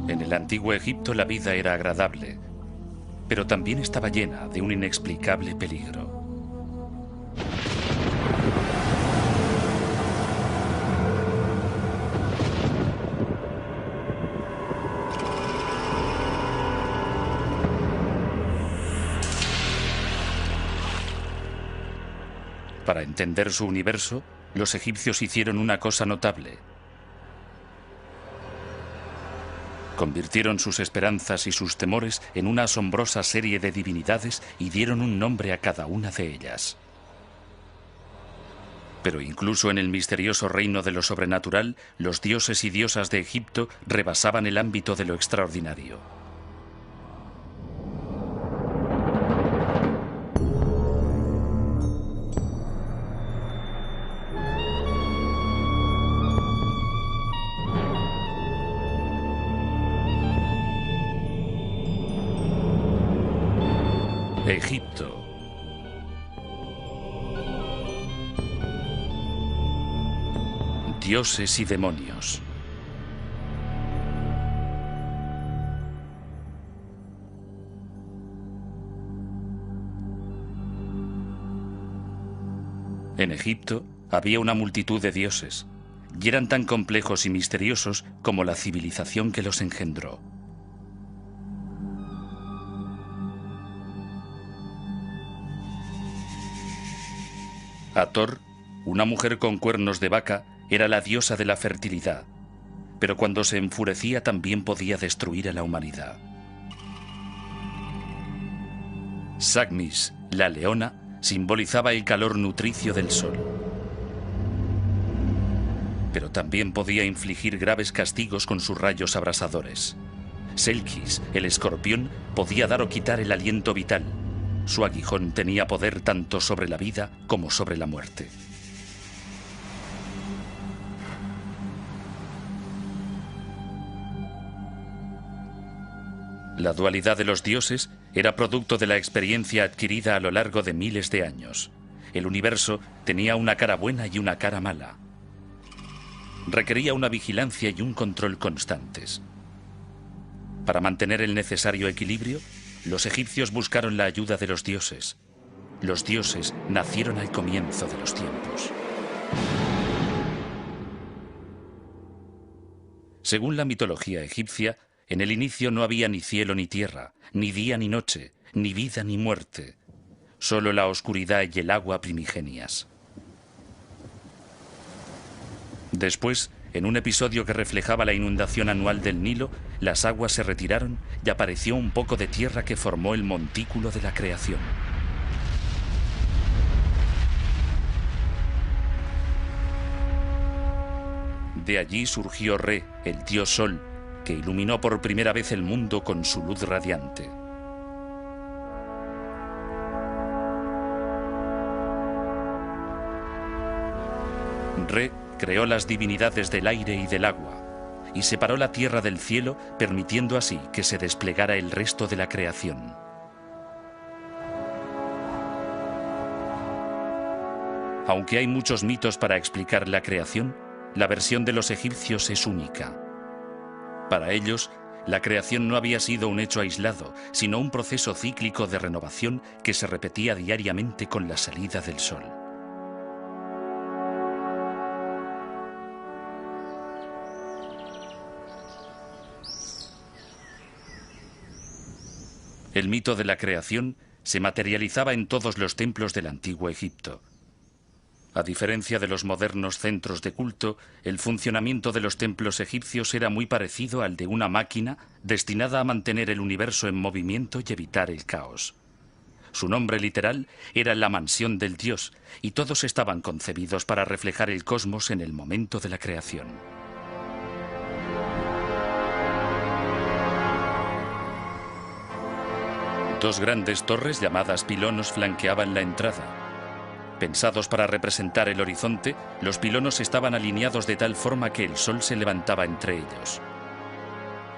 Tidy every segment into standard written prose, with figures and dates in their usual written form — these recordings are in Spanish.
En el antiguo Egipto la vida era agradable, pero también estaba llena de un inexplicable peligro. Para entender su universo, los egipcios hicieron una cosa notable. Convirtieron sus esperanzas y sus temores en una asombrosa serie de divinidades y dieron un nombre a cada una de ellas. Pero incluso en el misterioso reino de lo sobrenatural, los dioses y diosas de Egipto rebasaban el ámbito de lo extraordinario. Egipto. Dioses y demonios. En Egipto había una multitud de dioses, y eran tan complejos y misteriosos como la civilización que los engendró. Hathor, una mujer con cuernos de vaca, era la diosa de la fertilidad, pero cuando se enfurecía también podía destruir a la humanidad. Sagmis, la leona, simbolizaba el calor nutricio del sol, pero también podía infligir graves castigos con sus rayos abrasadores. Selkis, el escorpión, podía dar o quitar el aliento vital. Su aguijón tenía poder tanto sobre la vida como sobre la muerte. La dualidad de los dioses era producto de la experiencia adquirida a lo largo de miles de años. El universo tenía una cara buena y una cara mala. Requería una vigilancia y un control constantes. Para mantener el necesario equilibrio, los egipcios buscaron la ayuda de los dioses. Los dioses nacieron al comienzo de los tiempos. Según la mitología egipcia, en el inicio no había ni cielo ni tierra, ni día ni noche, ni vida ni muerte, solo la oscuridad y el agua primigenias. Después, en un episodio que reflejaba la inundación anual del Nilo, las aguas se retiraron y apareció un poco de tierra que formó el montículo de la creación. De allí surgió Re, el dios Sol, que iluminó por primera vez el mundo con su luz radiante. Re creó las divinidades del aire y del agua, y separó la tierra del cielo, permitiendo así que se desplegara el resto de la creación. Aunque hay muchos mitos para explicar la creación, la versión de los egipcios es única. Para ellos, la creación no había sido un hecho aislado, sino un proceso cíclico de renovación que se repetía diariamente con la salida del sol. El mito de la creación se materializaba en todos los templos del antiguo Egipto. A diferencia de los modernos centros de culto, el funcionamiento de los templos egipcios era muy parecido al de una máquina destinada a mantener el universo en movimiento y evitar el caos. Su nombre literal era la mansión del dios, y todos estaban concebidos para reflejar el cosmos en el momento de la creación. Dos grandes torres llamadas pilonos flanqueaban la entrada. Pensados para representar el horizonte, los pilonos estaban alineados de tal forma que el sol se levantaba entre ellos.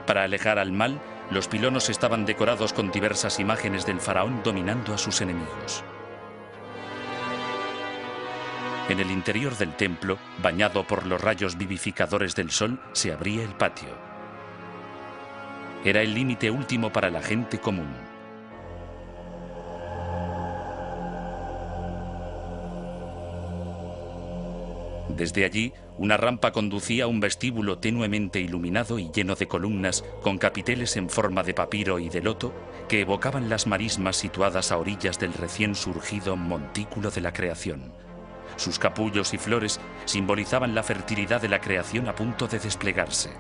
Para alejar al mal, los pilonos estaban decorados con diversas imágenes del faraón dominando a sus enemigos. En el interior del templo, bañado por los rayos vivificadores del sol, se abría el patio. Era el límite último para la gente común. Desde allí, una rampa conducía a un vestíbulo tenuemente iluminado y lleno de columnas con capiteles en forma de papiro y de loto que evocaban las marismas situadas a orillas del recién surgido montículo de la creación. Sus capullos y flores simbolizaban la fertilidad de la creación a punto de desplegarse.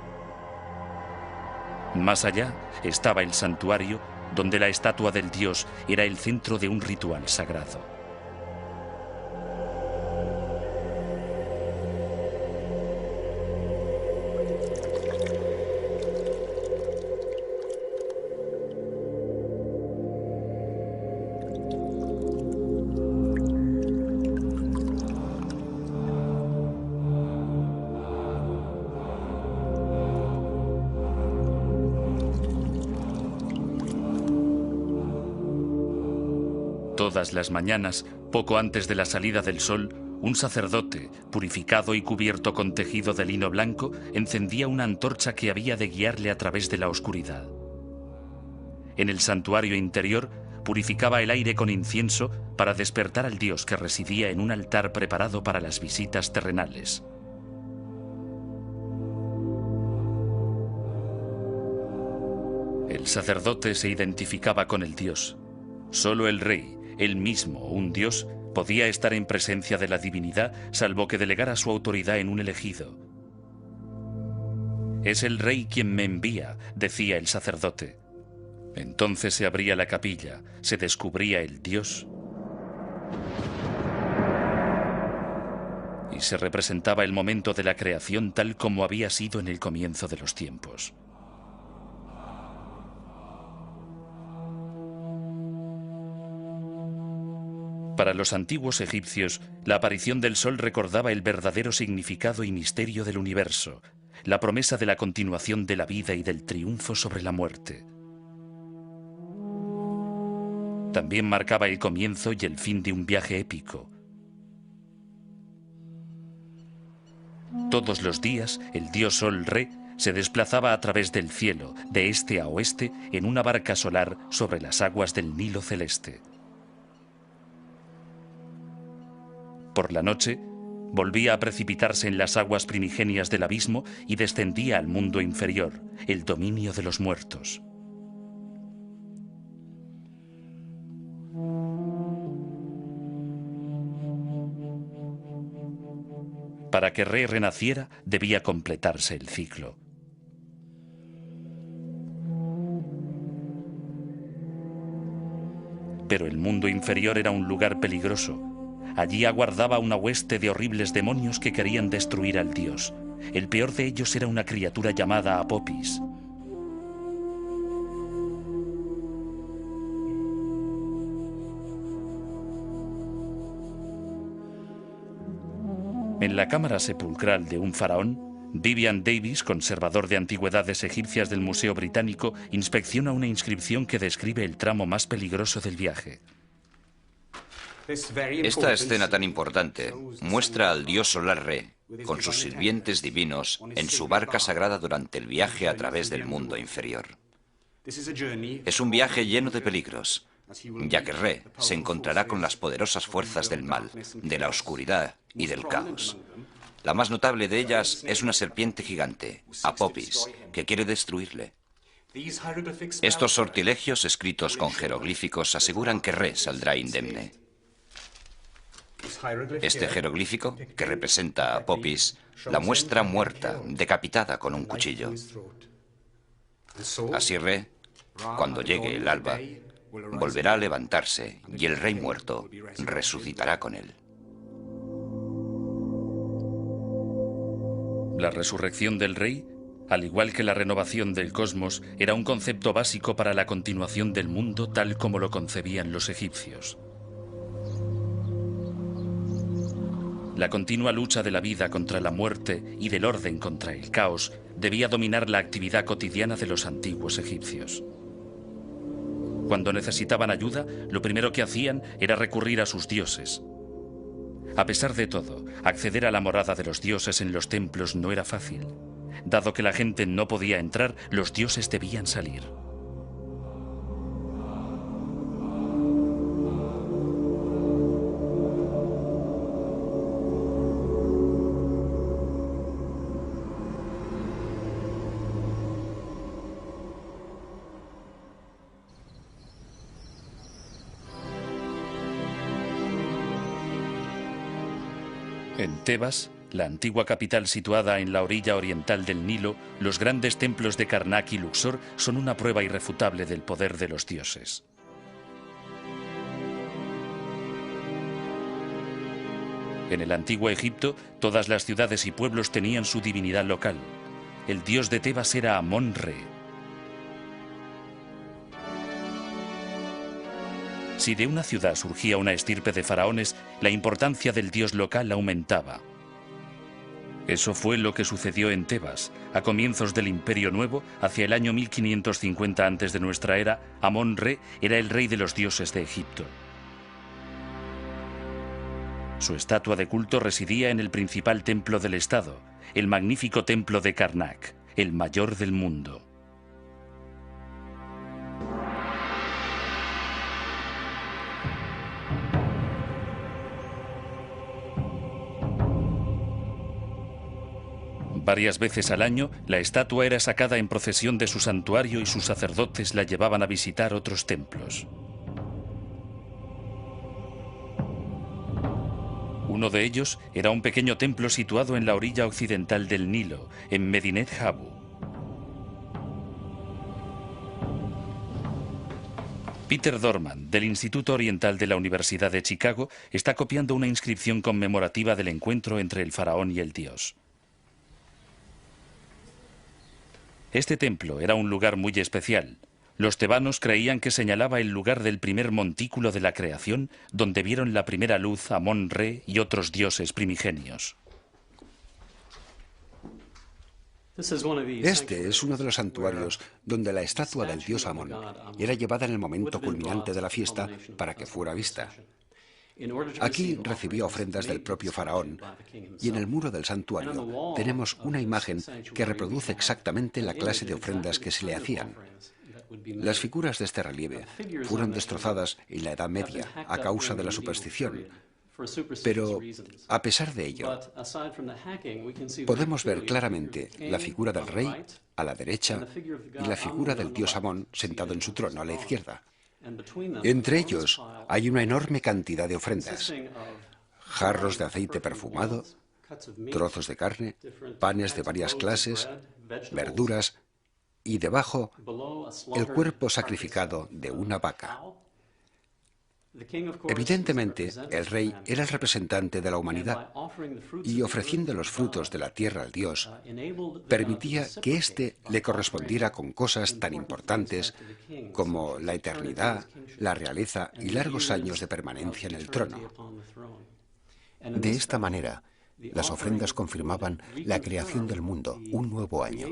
Más allá estaba el santuario, donde la estatua del dios era el centro de un ritual sagrado. Todas las mañanas, poco antes de la salida del sol, un sacerdote, purificado y cubierto con tejido de lino blanco, encendía una antorcha que había de guiarle a través de la oscuridad. En el santuario interior, purificaba el aire con incienso para despertar al dios que residía en un altar preparado para las visitas terrenales. El sacerdote se identificaba con el dios. Solo el rey, él mismo, un dios, podía estar en presencia de la divinidad, salvo que delegara su autoridad en un elegido. «Es el rey quien me envía», decía el sacerdote. Entonces se abría la capilla, se descubría el dios y se representaba el momento de la creación tal como había sido en el comienzo de los tiempos. Para los antiguos egipcios, la aparición del sol recordaba el verdadero significado y misterio del universo, la promesa de la continuación de la vida y del triunfo sobre la muerte. También marcaba el comienzo y el fin de un viaje épico. Todos los días, el dios Sol Re se desplazaba a través del cielo, de este a oeste, en una barca solar sobre las aguas del Nilo celeste. Por la noche, volvía a precipitarse en las aguas primigenias del abismo y descendía al mundo inferior, el dominio de los muertos. Para que Re renaciera, debía completarse el ciclo. Pero el mundo inferior era un lugar peligroso. Allí aguardaba una hueste de horribles demonios que querían destruir al dios. El peor de ellos era una criatura llamada Apopis. En la cámara sepulcral de un faraón, Vivian Davis, conservador de antigüedades egipcias del Museo Británico, inspecciona una inscripción que describe el tramo más peligroso del viaje. Esta escena tan importante muestra al dios solar Re, con sus sirvientes divinos, en su barca sagrada durante el viaje a través del mundo inferior. Es un viaje lleno de peligros, ya que Re se encontrará con las poderosas fuerzas del mal, de la oscuridad y del caos. La más notable de ellas es una serpiente gigante, Apopis, que quiere destruirle. Estos sortilegios escritos con jeroglíficos aseguran que Re saldrá indemne. Este jeroglífico, que representa a Apopis, la muestra muerta, decapitada con un cuchillo. Así Re, cuando llegue el alba, volverá a levantarse y el rey muerto resucitará con él. La resurrección del rey, al igual que la renovación del cosmos, era un concepto básico para la continuación del mundo tal como lo concebían los egipcios. La continua lucha de la vida contra la muerte y del orden contra el caos debía dominar la actividad cotidiana de los antiguos egipcios. Cuando necesitaban ayuda, lo primero que hacían era recurrir a sus dioses. A pesar de todo, acceder a la morada de los dioses en los templos no era fácil. Dado que la gente no podía entrar, los dioses debían salir. En Tebas, la antigua capital situada en la orilla oriental del Nilo, los grandes templos de Karnak y Luxor son una prueba irrefutable del poder de los dioses. En el antiguo Egipto, todas las ciudades y pueblos tenían su divinidad local. El dios de Tebas era Amón-Re. Si de una ciudad surgía una estirpe de faraones, la importancia del dios local aumentaba. Eso fue lo que sucedió en Tebas. A comienzos del Imperio Nuevo, hacia el año 1550 antes de nuestra era, Amón-Re era el rey de los dioses de Egipto. Su estatua de culto residía en el principal templo del estado, el magnífico templo de Karnak, el mayor del mundo. Varias veces al año, la estatua era sacada en procesión de su santuario y sus sacerdotes la llevaban a visitar otros templos. Uno de ellos era un pequeño templo situado en la orilla occidental del Nilo, en Medinet Habu. Peter Dorman, del Instituto Oriental de la Universidad de Chicago, está copiando una inscripción conmemorativa del encuentro entre el faraón y el dios. Este templo era un lugar muy especial. Los tebanos creían que señalaba el lugar del primer montículo de la creación, donde vieron la primera luz Amón-Re y otros dioses primigenios. Este es uno de los santuarios donde la estatua del dios Amón era llevada en el momento culminante de la fiesta para que fuera vista. Aquí recibió ofrendas del propio faraón y en el muro del santuario tenemos una imagen que reproduce exactamente la clase de ofrendas que se le hacían. Las figuras de este relieve fueron destrozadas en la Edad Media a causa de la superstición, pero a pesar de ello, podemos ver claramente la figura del rey a la derecha y la figura del dios Amón sentado en su trono a la izquierda. Entre ellos hay una enorme cantidad de ofrendas, jarros de aceite perfumado, trozos de carne, panes de varias clases, verduras y debajo el cuerpo sacrificado de una vaca. Evidentemente, el rey era el representante de la humanidad y ofreciendo los frutos de la tierra al dios, permitía que éste le correspondiera con cosas tan importantes como la eternidad, la realeza y largos años de permanencia en el trono. De esta manera, las ofrendas confirmaban la creación del mundo, un nuevo año.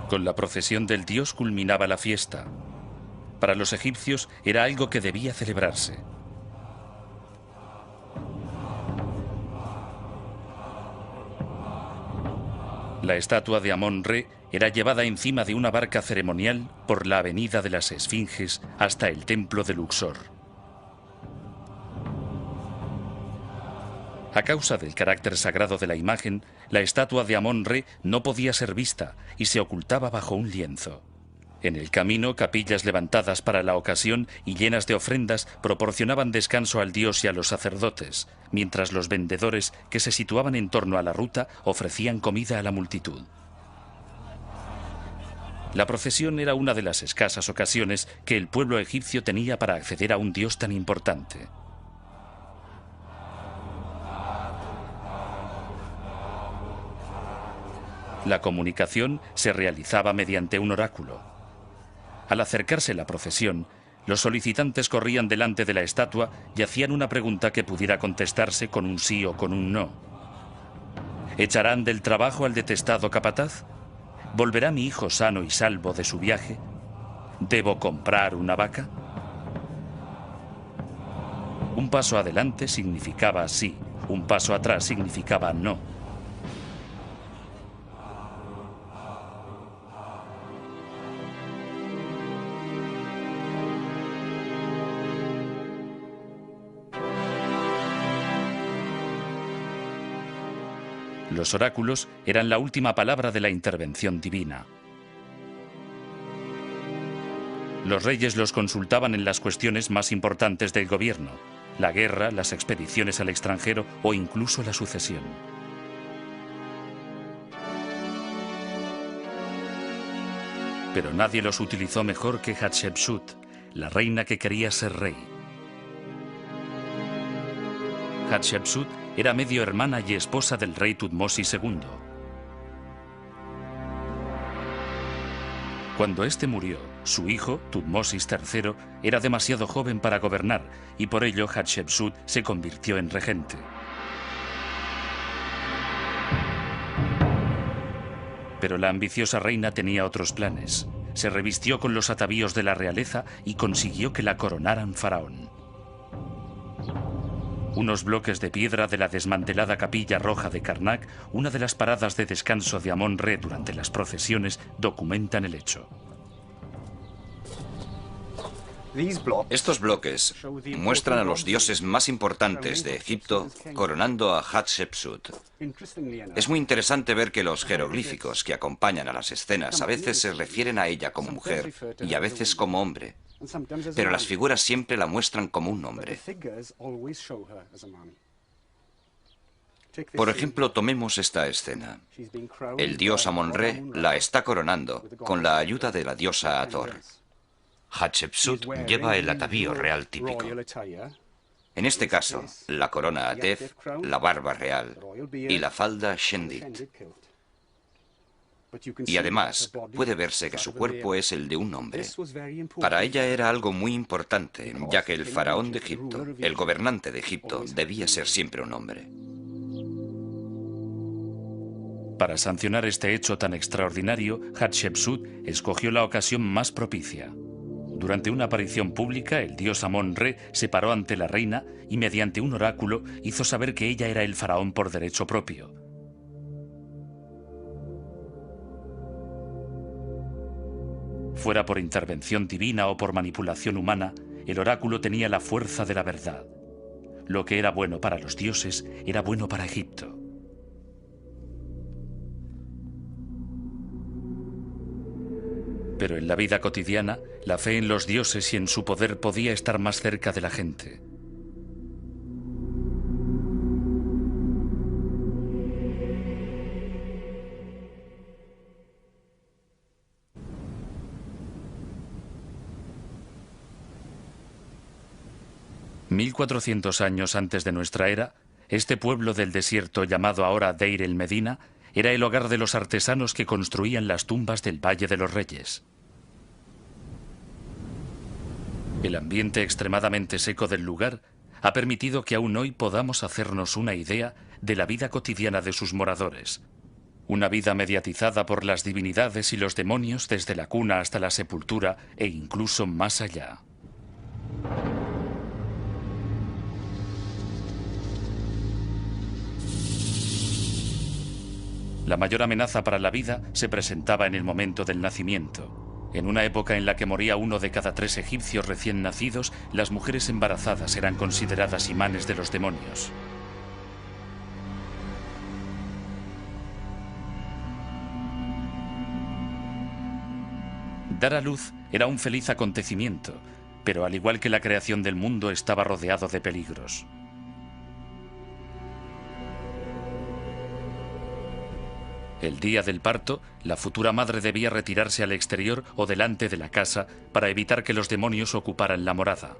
Con la procesión del dios culminaba la fiesta. Para los egipcios era algo que debía celebrarse. La estatua de Amón-Re era llevada encima de una barca ceremonial por la avenida de las Esfinges hasta el templo de Luxor. A causa del carácter sagrado de la imagen, la estatua de Amón-Re no podía ser vista y se ocultaba bajo un lienzo. En el camino, capillas levantadas para la ocasión y llenas de ofrendas proporcionaban descanso al dios y a los sacerdotes, mientras los vendedores que se situaban en torno a la ruta ofrecían comida a la multitud. La procesión era una de las escasas ocasiones que el pueblo egipcio tenía para acceder a un dios tan importante. La comunicación se realizaba mediante un oráculo. Al acercarse la procesión, los solicitantes corrían delante de la estatua y hacían una pregunta que pudiera contestarse con un sí o con un no. ¿Echarán del trabajo al detestado capataz? ¿Volverá mi hijo sano y salvo de su viaje? ¿Debo comprar una vaca? Un paso adelante significaba sí, un paso atrás significaba no. Los oráculos eran la última palabra de la intervención divina. Los reyes los consultaban en las cuestiones más importantes del gobierno: la guerra, las expediciones al extranjero o incluso la sucesión. Pero nadie los utilizó mejor que Hatshepsut, la reina que quería ser rey. Hatshepsut era medio hermana y esposa del rey Tutmosis II. Cuando este murió, su hijo, Tutmosis III, era demasiado joven para gobernar y por ello Hatshepsut se convirtió en regente. Pero la ambiciosa reina tenía otros planes. Se revistió con los atavíos de la realeza y consiguió que la coronaran faraón. Unos bloques de piedra de la desmantelada capilla roja de Karnak, una de las paradas de descanso de Amón-Re durante las procesiones, documentan el hecho. Estos bloques muestran a los dioses más importantes de Egipto coronando a Hatshepsut. Es muy interesante ver que los jeroglíficos que acompañan a las escenas a veces se refieren a ella como mujer y a veces como hombre, pero las figuras siempre la muestran como un hombre. Por ejemplo, tomemos esta escena. El dios Amón-Re la está coronando con la ayuda de la diosa Hathor. Hatshepsut lleva el atavío real típico. En este caso, la corona Atef, la barba real y la falda Shendit. Y además, puede verse que su cuerpo es el de un hombre. Para ella era algo muy importante, ya que el faraón de Egipto, el gobernante de Egipto, debía ser siempre un hombre. Para sancionar este hecho tan extraordinario, Hatshepsut escogió la ocasión más propicia. Durante una aparición pública, el dios Amón-Re se paró ante la reina y mediante un oráculo hizo saber que ella era el faraón por derecho propio. Fuera por intervención divina o por manipulación humana, el oráculo tenía la fuerza de la verdad. Lo que era bueno para los dioses era bueno para Egipto. Pero en la vida cotidiana, la fe en los dioses y en su poder podía estar más cerca de la gente. «1400 años antes de nuestra era, este pueblo del desierto llamado ahora Deir el-Medina era el hogar de los artesanos que construían las tumbas del Valle de los Reyes. El ambiente extremadamente seco del lugar ha permitido que aún hoy podamos hacernos una idea de la vida cotidiana de sus moradores. Una vida mediatizada por las divinidades y los demonios desde la cuna hasta la sepultura e incluso más allá. La mayor amenaza para la vida se presentaba en el momento del nacimiento. En una época en la que moría 1 de cada 3 egipcios recién nacidos, las mujeres embarazadas eran consideradas imanes de los demonios. Dar a luz era un feliz acontecimiento, pero al igual que la creación del mundo estaba rodeado de peligros. El día del parto, la futura madre debía retirarse al exterior o delante de la casa para evitar que los demonios ocuparan la morada.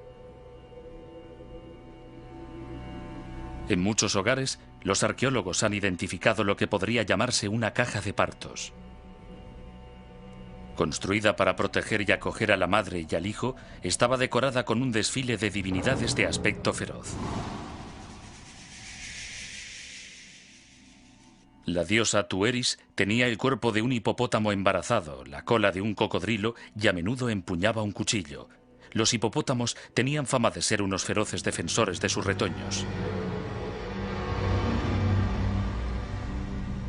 En muchos hogares, los arqueólogos han identificado lo que podría llamarse una caja de partos. Construida para proteger y acoger a la madre y al hijo, estaba decorada con un desfile de divinidades de aspecto feroz. La diosa Tueris tenía el cuerpo de un hipopótamo embarazado, la cola de un cocodrilo y a menudo empuñaba un cuchillo. los hipopótamos tenían fama de ser unos feroces defensores de sus retoños.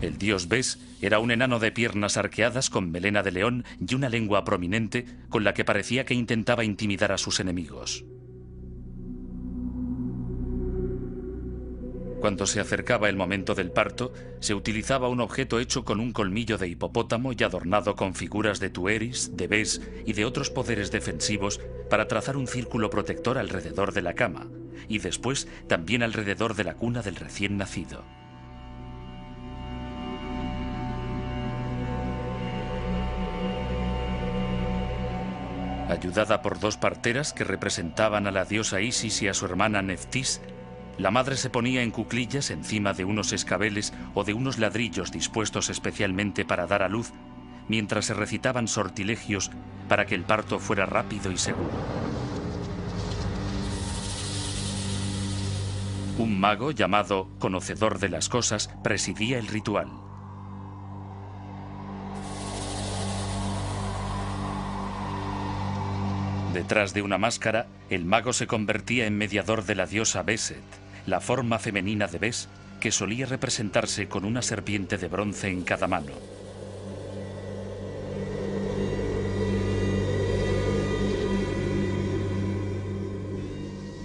El dios Bes era un enano de piernas arqueadas con melena de león y una lengua prominente con la que parecía que intentaba intimidar a sus enemigos. Cuando se acercaba el momento del parto, se utilizaba un objeto hecho con un colmillo de hipopótamo y adornado con figuras de Tueris, de Bes y de otros poderes defensivos para trazar un círculo protector alrededor de la cama y después también alrededor de la cuna del recién nacido. Ayudada por dos parteras que representaban a la diosa Isis y a su hermana Neftis, la madre se ponía en cuclillas encima de unos escabeles o de unos ladrillos dispuestos especialmente para dar a luz, mientras se recitaban sortilegios para que el parto fuera rápido y seguro. Un mago llamado Conocedor de las Cosas presidía el ritual. Detrás de una máscara, el mago se convertía en mediador de la diosa Beset, la forma femenina de Bes, que solía representarse con una serpiente de bronce en cada mano.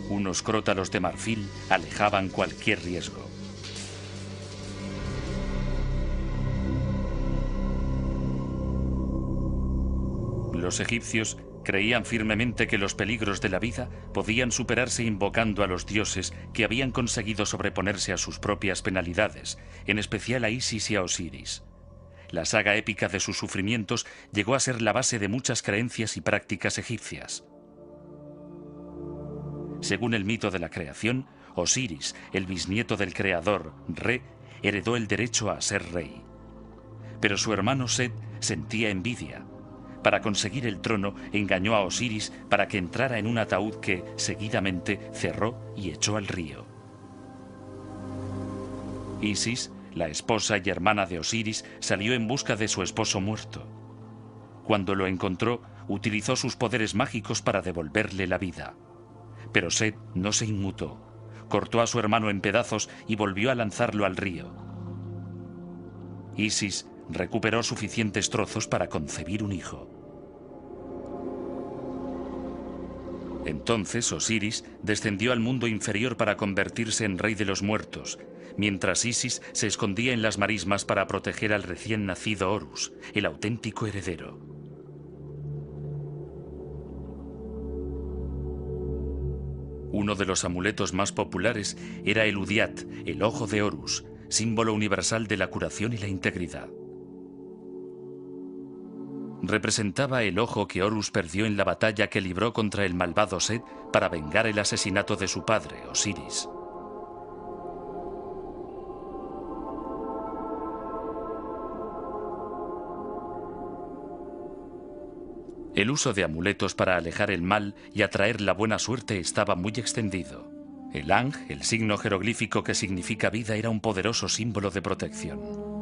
Unos crótalos de marfil alejaban cualquier riesgo. Los egipcios creían firmemente que los peligros de la vida podían superarse invocando a los dioses que habían conseguido sobreponerse a sus propias penalidades, en especial a Isis y a Osiris. La saga épica de sus sufrimientos llegó a ser la base de muchas creencias y prácticas egipcias. Según el mito de la creación, Osiris, el bisnieto del creador, Re, heredó el derecho a ser rey. Pero su hermano Set sentía envidia. Para conseguir el trono, engañó a Osiris para que entrara en un ataúd que, seguidamente, cerró y echó al río. Isis, la esposa y hermana de Osiris, salió en busca de su esposo muerto. Cuando lo encontró, utilizó sus poderes mágicos para devolverle la vida. Pero Set no se inmutó. Cortó a su hermano en pedazos y volvió a lanzarlo al río. Isis recuperó suficientes trozos para concebir un hijo. Entonces Osiris descendió al mundo inferior para convertirse en rey de los muertos, mientras Isis se escondía en las marismas para proteger al recién nacido Horus, el auténtico heredero. Uno de los amuletos más populares era el Udiat, el ojo de Horus, símbolo universal de la curación y la integridad. Representaba el ojo que Horus perdió en la batalla que libró contra el malvado Set para vengar el asesinato de su padre, Osiris. El uso de amuletos para alejar el mal y atraer la buena suerte estaba muy extendido. El Ang, el signo jeroglífico que significa vida, era un poderoso símbolo de protección.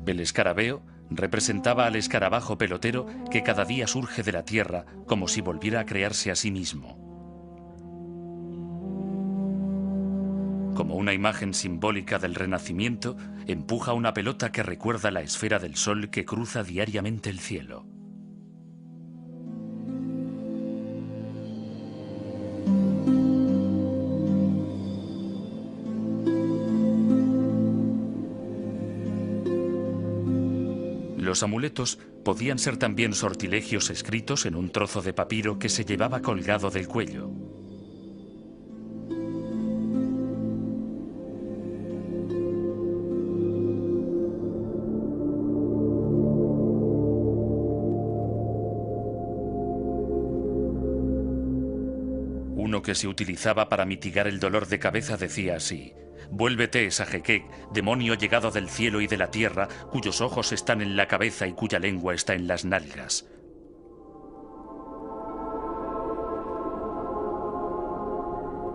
El escarabeo representaba al escarabajo pelotero que cada día surge de la tierra como si volviera a crearse a sí mismo. Como una imagen simbólica del renacimiento, empuja una pelota que recuerda la esfera del sol que cruza diariamente el cielo. Los amuletos podían ser también sortilegios escritos en un trozo de papiro que se llevaba colgado del cuello. Uno que se utilizaba para mitigar el dolor de cabeza decía así: «Vuélvete, Sajequec, demonio llegado del cielo y de la tierra, cuyos ojos están en la cabeza y cuya lengua está en las nalgas».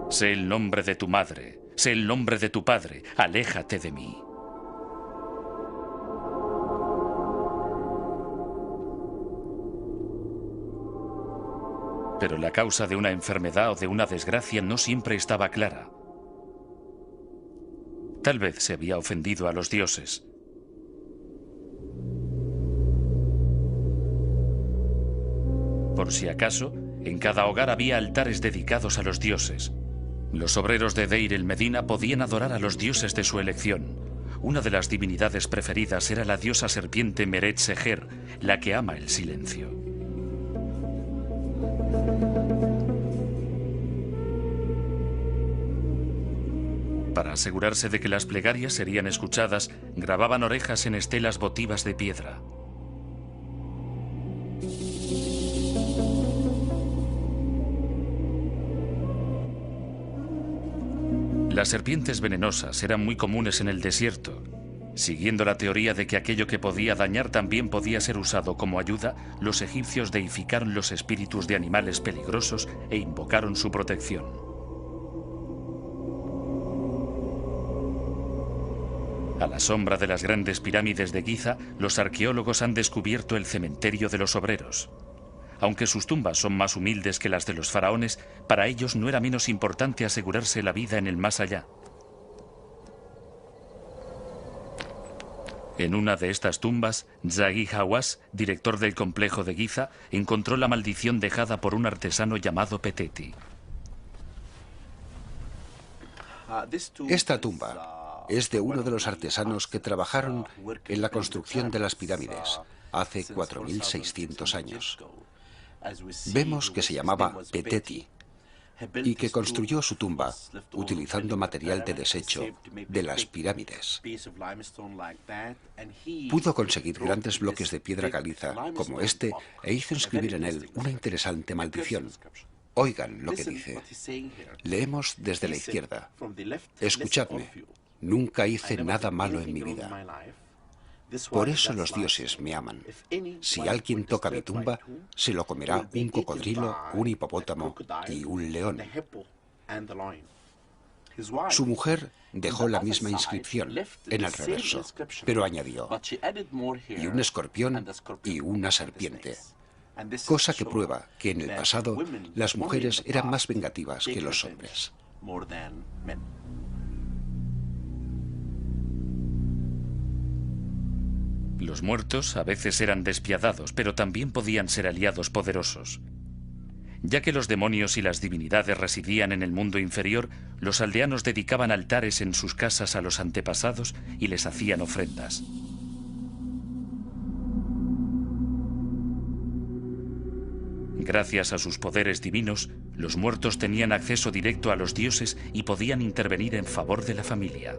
Sé el nombre de tu madre, sé el nombre de tu padre, aléjate de mí. Pero la causa de una enfermedad o de una desgracia no siempre estaba clara. Tal vez se había ofendido a los dioses. Por si acaso, en cada hogar había altares dedicados a los dioses. Los obreros de Deir el Medina podían adorar a los dioses de su elección. Una de las divinidades preferidas era la diosa serpiente Meret Seher, la que ama el silencio. Para asegurarse de que las plegarias serían escuchadas, grababan orejas en estelas votivas de piedra. Las serpientes venenosas eran muy comunes en el desierto. Siguiendo la teoría de que aquello que podía dañar también podía ser usado como ayuda, los egipcios deificaron los espíritus de animales peligrosos e invocaron su protección. A la sombra de las grandes pirámides de Giza, los arqueólogos han descubierto el cementerio de los obreros. Aunque sus tumbas son más humildes que las de los faraones, para ellos no era menos importante asegurarse la vida en el más allá. En una de estas tumbas, Zaghi Hawass, director del complejo de Giza, encontró la maldición dejada por un artesano llamado Peteti. Esta tumba es de uno de los artesanos que trabajaron en la construcción de las pirámides hace 4.600 años. Vemos que se llamaba Peteti y que construyó su tumba utilizando material de desecho de las pirámides. Pudo conseguir grandes bloques de piedra caliza como este e hizo inscribir en él una interesante maldición. Oigan lo que dice. Leemos desde la izquierda. Escuchadme. Nunca hice nada malo en mi vida. Por eso los dioses me aman. Si alguien toca mi tumba, se lo comerá un cocodrilo, un hipopótamo y un león. Su mujer dejó la misma inscripción en el reverso, pero añadió, y un escorpión y una serpiente. Cosa que prueba que en el pasado las mujeres eran más vengativas que los hombres. Los muertos a veces eran despiadados, pero también podían ser aliados poderosos. Ya que los demonios y las divinidades residían en el mundo inferior, los aldeanos dedicaban altares en sus casas a los antepasados y les hacían ofrendas. Gracias a sus poderes divinos, los muertos tenían acceso directo a los dioses y podían intervenir en favor de la familia.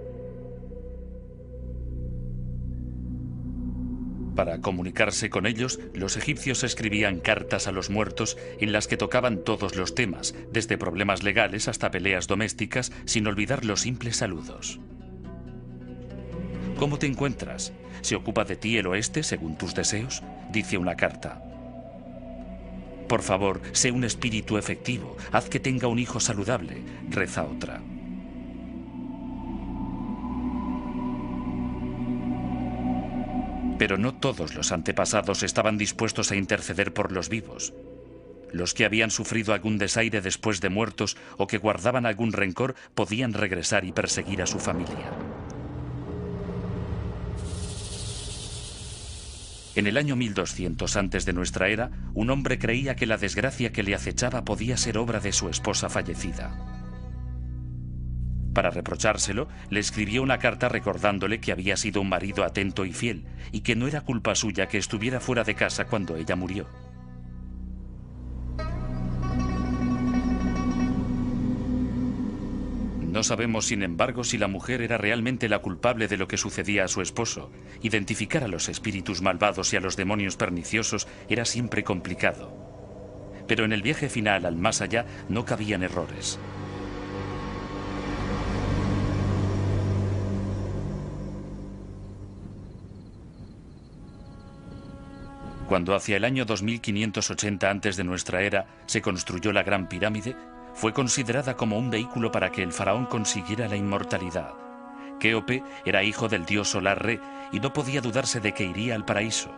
Para comunicarse con ellos, los egipcios escribían cartas a los muertos en las que tocaban todos los temas, desde problemas legales hasta peleas domésticas, sin olvidar los simples saludos. ¿Cómo te encuentras? ¿Se ocupa de ti el oeste según tus deseos?, dice una carta. Por favor, sé un espíritu efectivo, haz que tenga un hijo saludable, reza otra. Pero no todos los antepasados estaban dispuestos a interceder por los vivos. Los que habían sufrido algún desaire después de muertos o que guardaban algún rencor podían regresar y perseguir a su familia. En el año 1200 antes de nuestra era, un hombre creía que la desgracia que le acechaba podía ser obra de su esposa fallecida. Para reprochárselo, le escribió una carta recordándole que había sido un marido atento y fiel, y que no era culpa suya que estuviera fuera de casa cuando ella murió. No sabemos, sin embargo, si la mujer era realmente la culpable de lo que sucedía a su esposo. Identificar a los espíritus malvados y a los demonios perniciosos era siempre complicado. Pero en el viaje final al más allá no cabían errores. Cuando hacia el año 2580 antes de nuestra era se construyó la Gran Pirámide, fue considerada como un vehículo para que el faraón consiguiera la inmortalidad. Kéope era hijo del dios solar Re y no podía dudarse de que iría al paraíso.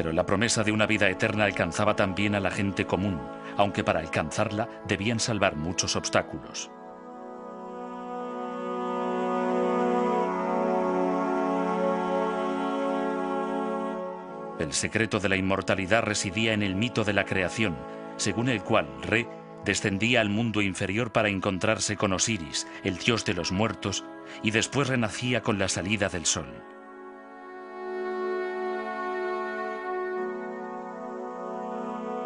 Pero la promesa de una vida eterna alcanzaba también a la gente común, aunque para alcanzarla debían salvar muchos obstáculos. El secreto de la inmortalidad residía en el mito de la creación, según el cual Re descendía al mundo inferior para encontrarse con Osiris, el dios de los muertos, y después renacía con la salida del sol.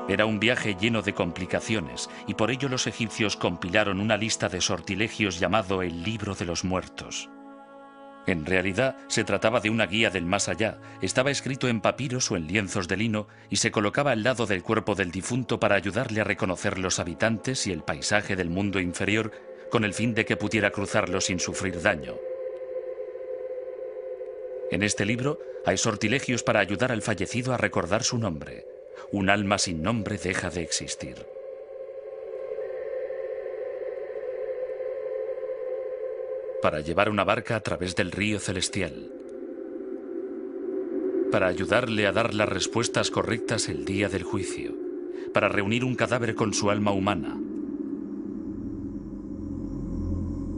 Era un viaje lleno de complicaciones, y por ello los egipcios compilaron una lista de sortilegios llamado el Libro de los Muertos. En realidad, se trataba de una guía del más allá. Estaba escrito en papiros o en lienzos de lino y se colocaba al lado del cuerpo del difunto para ayudarle a reconocer los habitantes y el paisaje del mundo inferior, con el fin de que pudiera cruzarlo sin sufrir daño. En este libro hay sortilegios para ayudar al fallecido a recordar su nombre. Un alma sin nombre deja de existir. Para llevar una barca a través del río celestial. Para ayudarle a dar las respuestas correctas el día del juicio. Para reunir un cadáver con su alma humana.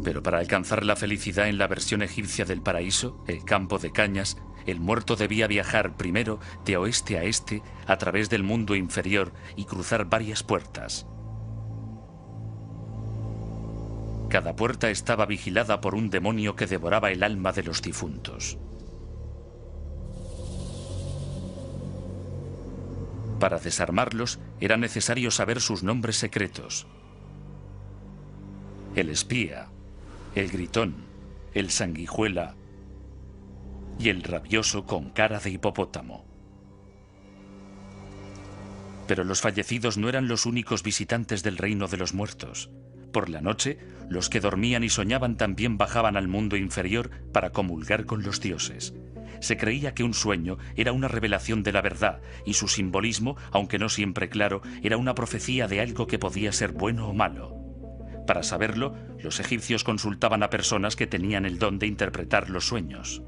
Pero para alcanzar la felicidad en la versión egipcia del paraíso, el campo de cañas, el muerto debía viajar primero de oeste a este a través del mundo inferior y cruzar varias puertas. Cada puerta estaba vigilada por un demonio que devoraba el alma de los difuntos. Para desarmarlos era necesario saber sus nombres secretos. El espía, el gritón, el sanguijuela y el rabioso con cara de hipopótamo. Pero los fallecidos no eran los únicos visitantes del reino de los muertos. Por la noche, los que dormían y soñaban también bajaban al mundo inferior para comulgar con los dioses. Se creía que un sueño era una revelación de la verdad y su simbolismo, aunque no siempre claro, era una profecía de algo que podía ser bueno o malo. Para saberlo, los egipcios consultaban a personas que tenían el don de interpretar los sueños.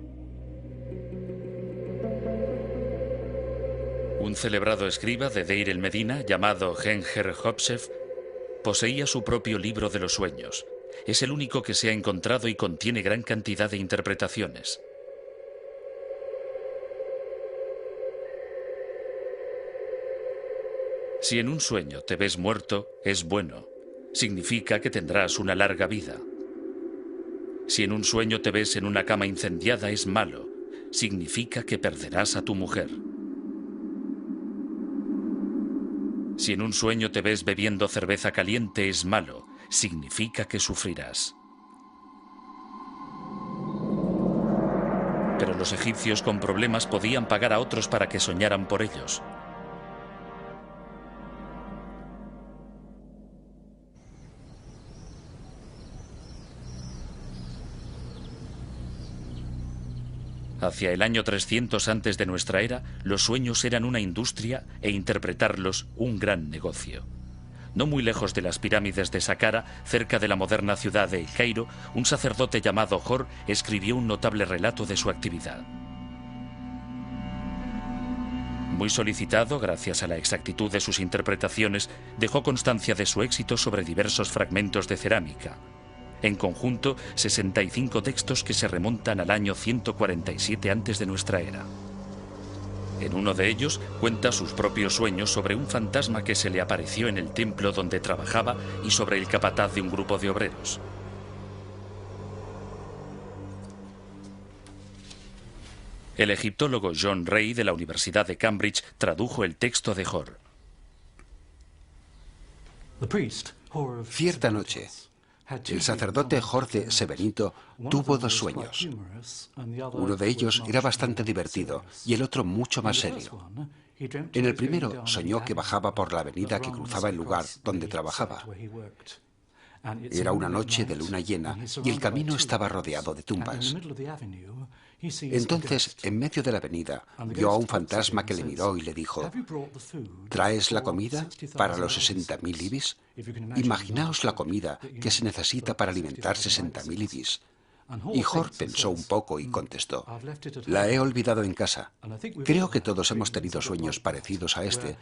Un celebrado escriba de Deir el Medina, llamado Henger Hopsef, poseía su propio libro de los sueños. Es el único que se ha encontrado y contiene gran cantidad de interpretaciones. Si en un sueño te ves muerto, es bueno. Significa que tendrás una larga vida. Si en un sueño te ves en una cama incendiada, es malo. Significa que perderás a tu mujer. Si en un sueño te ves bebiendo cerveza caliente, es malo. Significa que sufrirás. Pero los egipcios con problemas podían pagar a otros para que soñaran por ellos. Hacia el año 300 antes de nuestra era, los sueños eran una industria e interpretarlos un gran negocio. No muy lejos de las pirámides de Saqqara, cerca de la moderna ciudad de El Cairo, un sacerdote llamado Hor escribió un notable relato de su actividad. Muy solicitado, gracias a la exactitud de sus interpretaciones, dejó constancia de su éxito sobre diversos fragmentos de cerámica. En conjunto, 65 textos que se remontan al año 147 antes de nuestra era. En uno de ellos cuenta sus propios sueños sobre un fantasma que se le apareció en el templo donde trabajaba y sobre el capataz de un grupo de obreros. El egiptólogo John Ray de la Universidad de Cambridge tradujo el texto de Hor. Cierta noche, el sacerdote Hor de Sebenito tuvo dos sueños. Uno de ellos era bastante divertido y el otro mucho más serio. En el primero soñó que bajaba por la avenida que cruzaba el lugar donde trabajaba. Era una noche de luna llena y el camino estaba rodeado de tumbas. Entonces, en medio de la avenida, vio a un fantasma que le miró y le dijo: ¿traes la comida para los 60.000 ibis? Imaginaos la comida que se necesita para alimentar 60.000 ibis. Y Jor pensó un poco y contestó: la he olvidado en casa. Creo que todos hemos tenido sueños parecidos a este,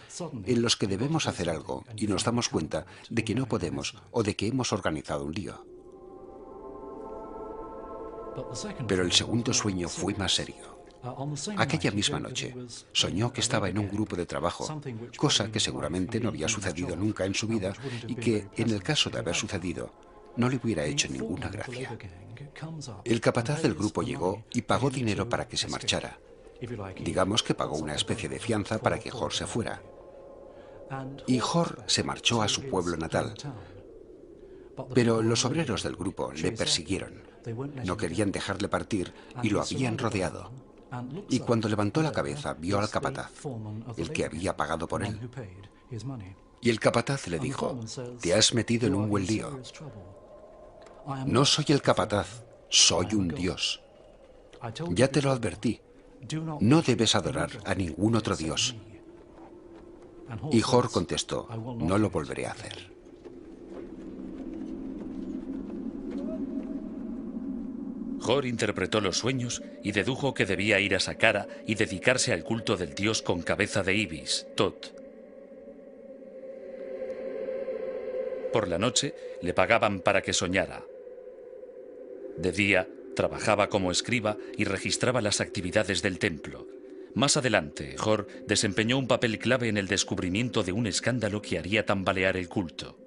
en los que debemos hacer algo y nos damos cuenta de que no podemos o de que hemos organizado un lío. Pero el segundo sueño fue más serio. Aquella misma noche, soñó que estaba en un grupo de trabajo, cosa que seguramente no había sucedido nunca en su vida y que, en el caso de haber sucedido, no le hubiera hecho ninguna gracia. El capataz del grupo llegó y pagó dinero para que se marchara. Digamos que pagó una especie de fianza para que Jor se fuera. Y Jor se marchó a su pueblo natal. Pero los obreros del grupo le persiguieron. No querían dejarle partir y lo habían rodeado. Y cuando levantó la cabeza, vio al capataz, el que había pagado por él. Y el capataz le dijo: te has metido en un buen lío. No soy el capataz, soy un dios. Ya te lo advertí. No debes adorar a ningún otro dios. Y Jor contestó: no lo volveré a hacer. Jor interpretó los sueños y dedujo que debía ir a Saqqara y dedicarse al culto del dios con cabeza de ibis, Tot. Por la noche le pagaban para que soñara. De día trabajaba como escriba y registraba las actividades del templo. Más adelante, Jor desempeñó un papel clave en el descubrimiento de un escándalo que haría tambalear el culto.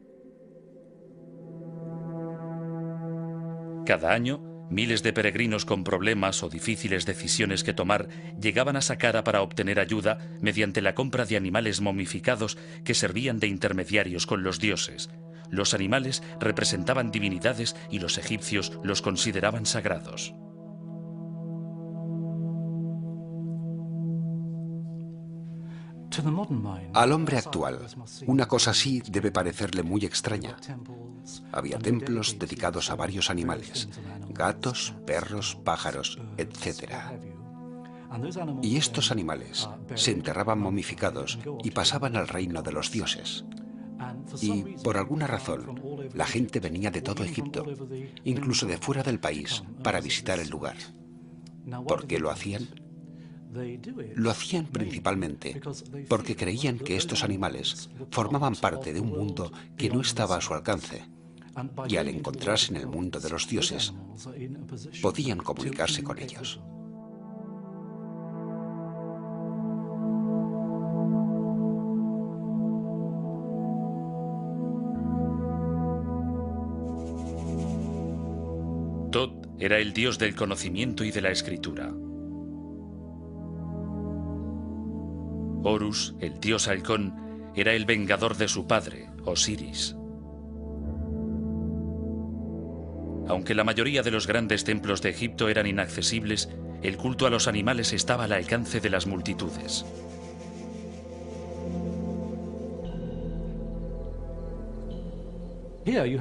Cada año, miles de peregrinos con problemas o difíciles decisiones que tomar llegaban a Saqqara para obtener ayuda mediante la compra de animales momificados que servían de intermediarios con los dioses. Los animales representaban divinidades y los egipcios los consideraban sagrados. Al hombre actual, una cosa así debe parecerle muy extraña. Había templos dedicados a varios animales: gatos, perros, pájaros, etc. Y estos animales se enterraban momificados y pasaban al reino de los dioses. Y, por alguna razón, la gente venía de todo Egipto, incluso de fuera del país, para visitar el lugar. ¿Por qué lo hacían? Lo hacían principalmente porque creían que estos animales formaban parte de un mundo que no estaba a su alcance, y al encontrarse en el mundo de los dioses, podían comunicarse con ellos. Tot era el dios del conocimiento y de la escritura. Horus, el dios halcón, era el vengador de su padre, Osiris. Aunque la mayoría de los grandes templos de Egipto eran inaccesibles, el culto a los animales estaba al alcance de las multitudes.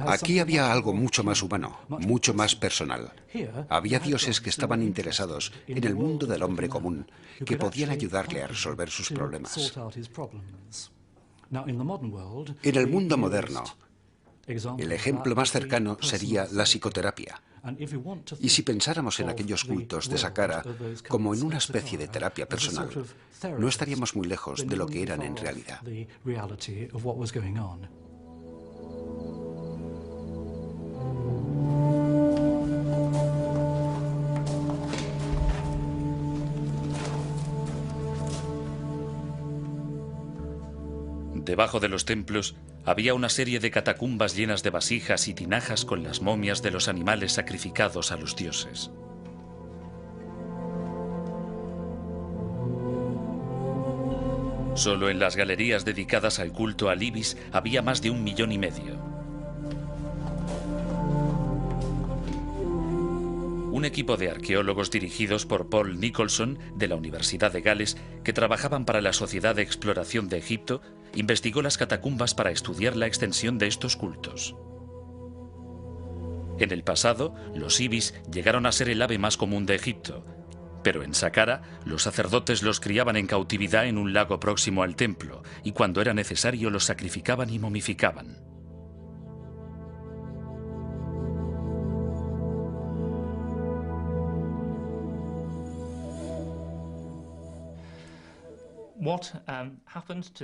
Aquí había algo mucho más humano, mucho más personal. Había dioses que estaban interesados en el mundo del hombre común, que podían ayudarle a resolver sus problemas. En el mundo moderno, el ejemplo más cercano sería la psicoterapia. Y si pensáramos en aquellos cultos de Saqqara como en una especie de terapia personal, no estaríamos muy lejos de lo que eran en realidad. Debajo de los templos había una serie de catacumbas llenas de vasijas y tinajas con las momias de los animales sacrificados a los dioses. Solo en las galerías dedicadas al culto al ibis había más de 1,5 millones. Un equipo de arqueólogos dirigidos por Paul Nicholson de la Universidad de Gales, que trabajaban para la Sociedad de Exploración de Egipto, investigó las catacumbas para estudiar la extensión de estos cultos. En el pasado, los ibis llegaron a ser el ave más común de Egipto, pero en Saqqara los sacerdotes los criaban en cautividad en un lago próximo al templo y cuando era necesario los sacrificaban y momificaban.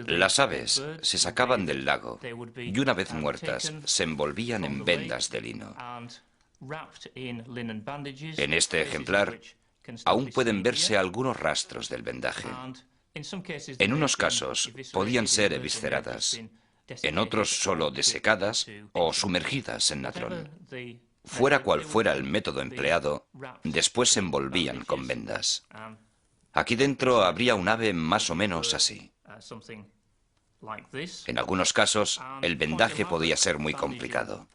Las aves se sacaban del lago y una vez muertas se envolvían en vendas de lino. En este ejemplar aún pueden verse algunos rastros del vendaje. En unos casos podían ser evisceradas, en otros solo desecadas o sumergidas en natrón. Fuera cual fuera el método empleado, después se envolvían con vendas. Aquí dentro habría un ave más o menos así. En algunos casos, el vendaje podía ser muy complicado.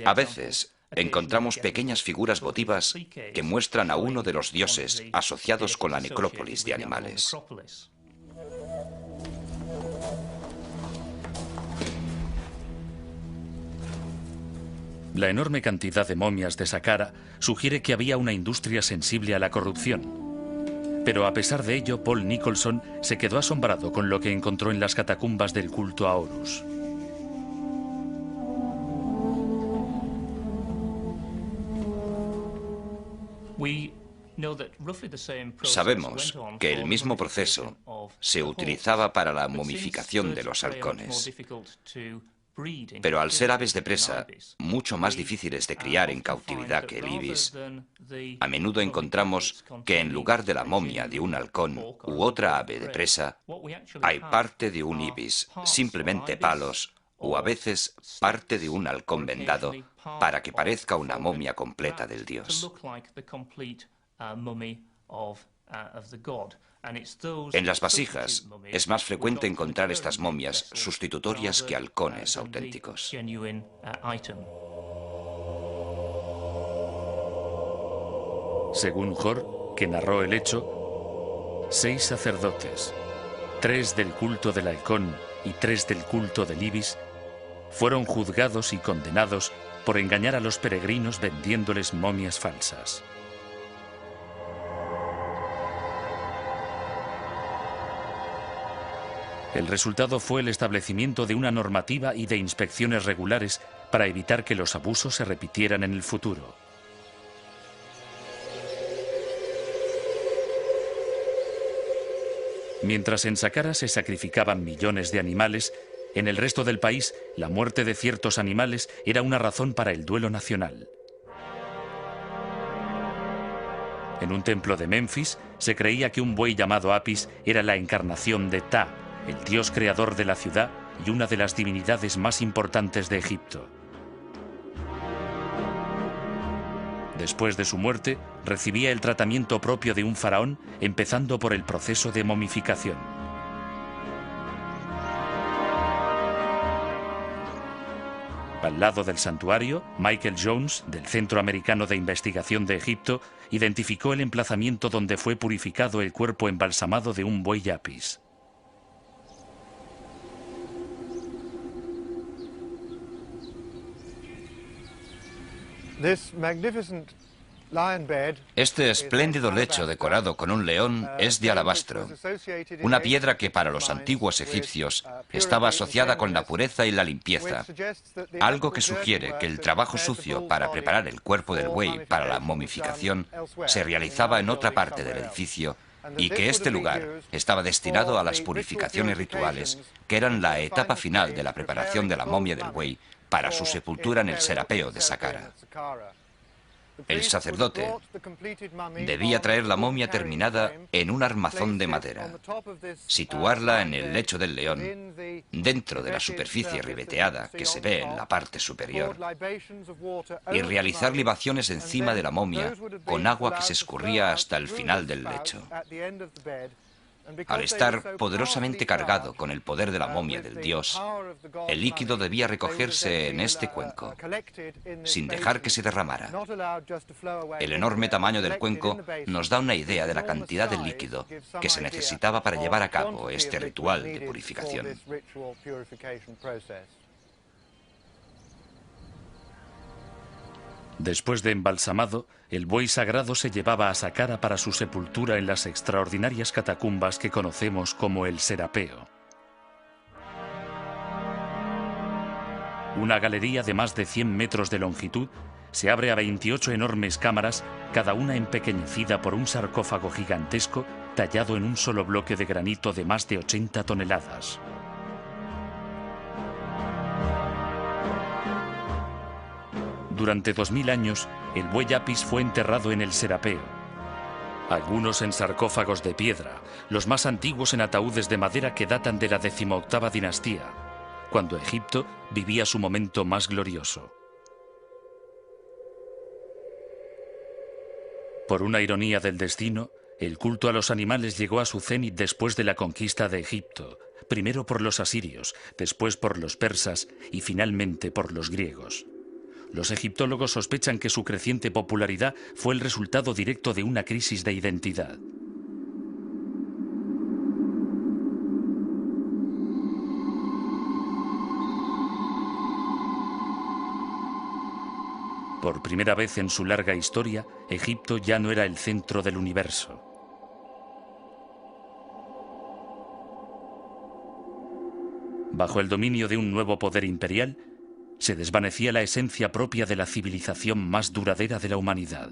A veces, encontramos pequeñas figuras votivas que muestran a uno de los dioses asociados con la necrópolis de animales. La enorme cantidad de momias de Saqqara sugiere que había una industria sensible a la corrupción. Pero a pesar de ello, Paul Nicholson se quedó asombrado con lo que encontró en las catacumbas del culto a Horus. Sabemos que el mismo proceso se utilizaba para la momificación de los halcones. Pero al ser aves de presa, mucho más difíciles de criar en cautividad que el ibis, a menudo encontramos que en lugar de la momia de un halcón u otra ave de presa, hay parte de un ibis, simplemente palos, o a veces parte de un halcón vendado, para que parezca una momia completa del dios. En las vasijas es más frecuente encontrar estas momias sustitutorias que halcones auténticos. Según Hor, que narró el hecho, 6 sacerdotes, 3 del culto del halcón y 3 del culto del ibis, fueron juzgados y condenados por engañar a los peregrinos vendiéndoles momias falsas. El resultado fue el establecimiento de una normativa y de inspecciones regulares para evitar que los abusos se repitieran en el futuro. Mientras en Saqqara se sacrificaban millones de animales, en el resto del país la muerte de ciertos animales era una razón para el duelo nacional. En un templo de Memphis se creía que un buey llamado Apis era la encarnación de Ptah, el dios creador de la ciudad y una de las divinidades más importantes de Egipto. Después de su muerte, recibía el tratamiento propio de un faraón, empezando por el proceso de momificación. Al lado del santuario, Michael Jones, del Centro Americano de Investigación de Egipto, identificó el emplazamiento donde fue purificado el cuerpo embalsamado de un buey Apis. Este espléndido lecho decorado con un león es de alabastro, una piedra que para los antiguos egipcios estaba asociada con la pureza y la limpieza, algo que sugiere que el trabajo sucio para preparar el cuerpo del buey para la momificación se realizaba en otra parte del edificio y que este lugar estaba destinado a las purificaciones rituales, que eran la etapa final de la preparación de la momia del buey para su sepultura en el Serapeo de Saqqara. El sacerdote debía traer la momia terminada en un armazón de madera, situarla en el lecho del león, dentro de la superficie ribeteada que se ve en la parte superior, y realizar libaciones encima de la momia con agua que se escurría hasta el final del lecho. Al estar poderosamente cargado con el poder de la momia del dios, el líquido debía recogerse en este cuenco, sin dejar que se derramara. El enorme tamaño del cuenco nos da una idea de la cantidad de líquido que se necesitaba para llevar a cabo este ritual de purificación. Después de embalsamado, el buey sagrado se llevaba a Saqqara para su sepultura en las extraordinarias catacumbas que conocemos como el Serapeo. Una galería de más de 100 metros de longitud se abre a 28 enormes cámaras, cada una empequeñecida por un sarcófago gigantesco tallado en un solo bloque de granito de más de 80 toneladas. Durante 2000 años, el buey Apis fue enterrado en el Serapeo. Algunos en sarcófagos de piedra, los más antiguos en ataúdes de madera que datan de la 18ª dinastía, cuando Egipto vivía su momento más glorioso. Por una ironía del destino, el culto a los animales llegó a su cenit después de la conquista de Egipto, primero por los asirios, después por los persas y finalmente por los griegos. Los egiptólogos sospechan que su creciente popularidad fue el resultado directo de una crisis de identidad. Por primera vez en su larga historia, Egipto ya no era el centro del universo. Bajo el dominio de un nuevo poder imperial, se desvanecía la esencia propia de la civilización más duradera de la humanidad.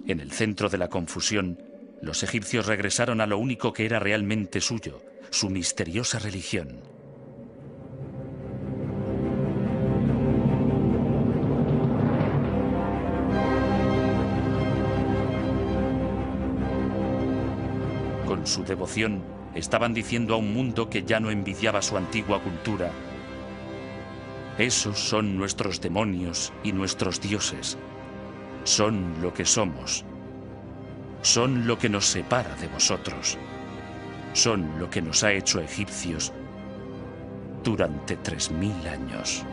En el centro de la confusión, los egipcios regresaron a lo único que era realmente suyo, su misteriosa religión. Con su devoción, estaban diciendo a un mundo que ya no envidiaba su antigua cultura: esos son nuestros demonios y nuestros dioses. Son lo que somos. Son lo que nos separa de vosotros. Son lo que nos ha hecho egipcios durante 3000 años.